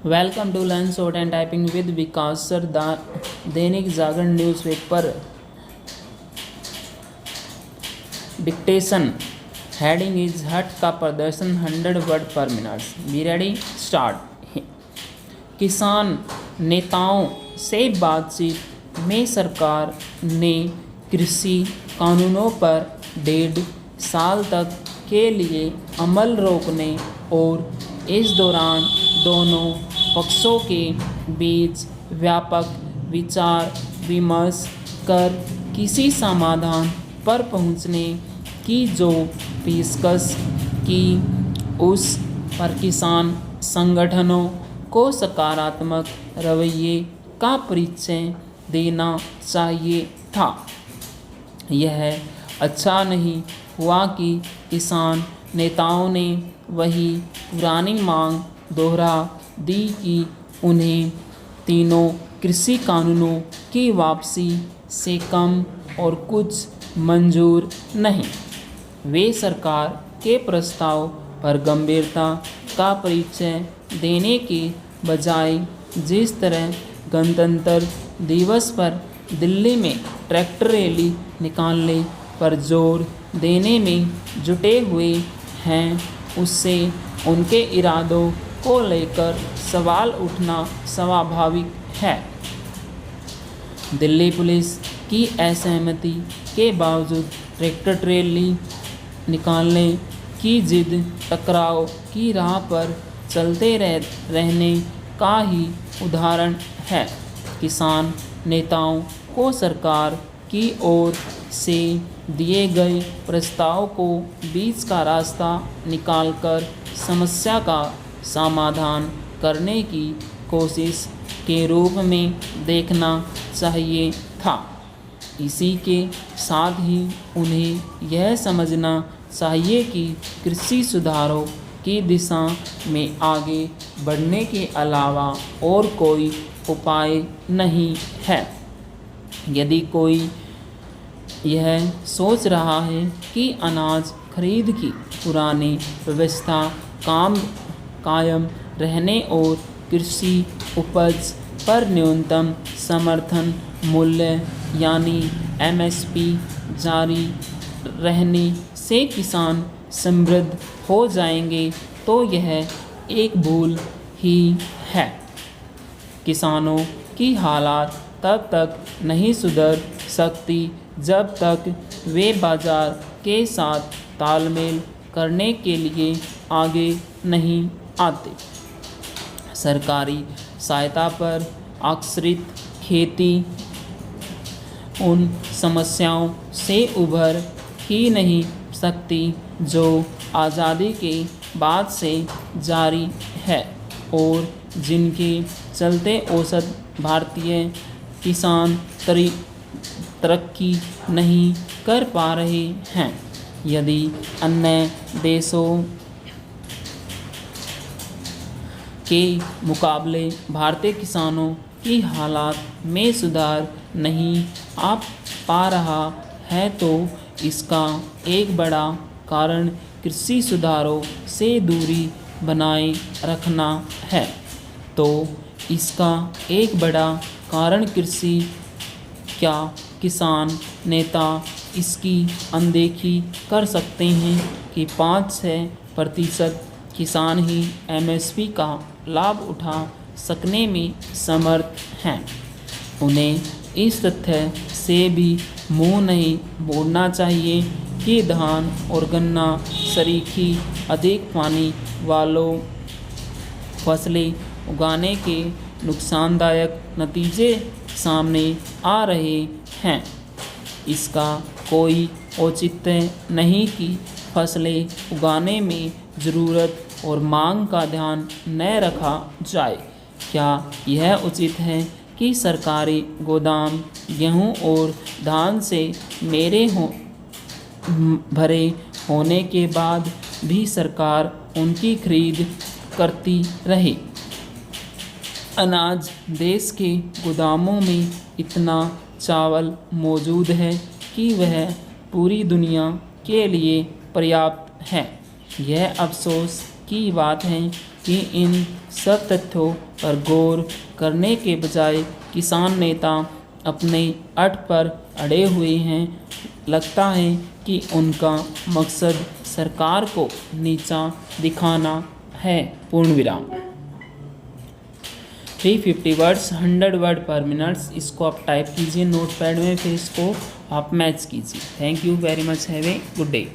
Welcome to learn short and typing with Vikas sir. Dainik Jagran newspaper dictation heading is हट का प्रदर्शन 100 word पर minute. Be ready start. किसान नेताओं से बातचीत में सरकार ने कृषि कानूनों पर 1.5 साल तक के लिए अमल रोकने और इस दौरान दोनों पक्षों के बीच व्यापक विचार विमर्श कर किसी समाधान पर पहुंचने की जो पेशकश की, उस पर किसान संगठनों को सकारात्मक रवैये का परिचय देना चाहिए था। यह अच्छा नहीं हुआ कि किसान नेताओं ने वही पुरानी मांग दोहरा दी कि उन्हें तीनों कृषि कानूनों की वापसी से कम और कुछ मंजूर नहीं। वे सरकार के प्रस्ताव पर गंभीरता का परिचय देने के बजाय जिस तरह गणतंत्र दिवस पर दिल्ली में ट्रैक्टर रैली निकालने पर जोर देने में जुटे हुए हैं, उससे उनके इरादों को लेकर सवाल उठना स्वाभाविक है। दिल्ली पुलिस की असहमति के बावजूद ट्रैक्टर रैली निकालने की जिद टकराव की राह पर चलते रहने का ही उदाहरण है। किसान नेताओं को सरकार की ओर से दिए गए प्रस्ताव को बीच का रास्ता निकालकर समस्या का समाधान करने की कोशिश के रूप में देखना चाहिए था। इसी के साथ ही उन्हें यह समझना चाहिए कि कृषि सुधारों की दिशा में आगे बढ़ने के अलावा और कोई उपाय नहीं है। यदि कोई यह सोच रहा है कि अनाज खरीद की पुरानी व्यवस्था कायम रहने और कृषि उपज पर न्यूनतम समर्थन मूल्य यानी MSP जारी रहने से किसान समृद्ध हो जाएंगे, तो यह एक भूल ही है। किसानों की हालात तब तक नहीं सुधर सकती जब तक वे बाजार के साथ तालमेल करने के लिए आगे नहीं आते। सरकारी सहायता पर आश्रित खेती उन समस्याओं से उभर ही नहीं सकती जो आज़ादी के बाद से जारी है और जिनके चलते औसत भारतीय किसान तरक्की नहीं कर पा रहे हैं। यदि अन्य देशों के मुकाबले भारतीय किसानों की हालात में सुधार नहीं आ पा रहा है, तो इसका एक बड़ा कारण कृषि सुधारों से दूरी बनाए रखना है। तो इसका एक बड़ा कारण कृषि क्या किसान नेता इसकी अनदेखी कर सकते हैं कि 5-6% किसान ही MSP का लाभ उठा सकने में समर्थ हैं। उन्हें इस तथ्य से भी मुंह नहीं मोड़ना चाहिए कि धान और गन्ना सरीखी अधिक पानी वालों फसलें उगाने के नुकसानदायक नतीजे सामने आ रहे हैं। इसका कोई औचित्य नहीं कि फसलें उगाने में ज़रूरत और मांग का ध्यान न रखा जाए। क्या यह उचित है कि सरकारी गोदाम गेहूं और धान से भरे होने के बाद भी सरकार उनकी खरीद करती रहे? अनाज देश के गोदामों में इतना चावल मौजूद है कि वह पूरी दुनिया के लिए पर्याप्त है। यह अफसोस की बात है कि इन सब तथ्यों पर गौर करने के बजाय किसान नेता अपने अट पर अड़े हुए हैं। लगता है कि उनका मकसद सरकार को नीचा दिखाना है। पूर्ण विराम। 350 वर्ड्स 100 वर्ड पर मिनट्स, इसको आप टाइप कीजिए नोट पैड में, फिर इसको आप मैच कीजिए। Thank you very much, have a good day.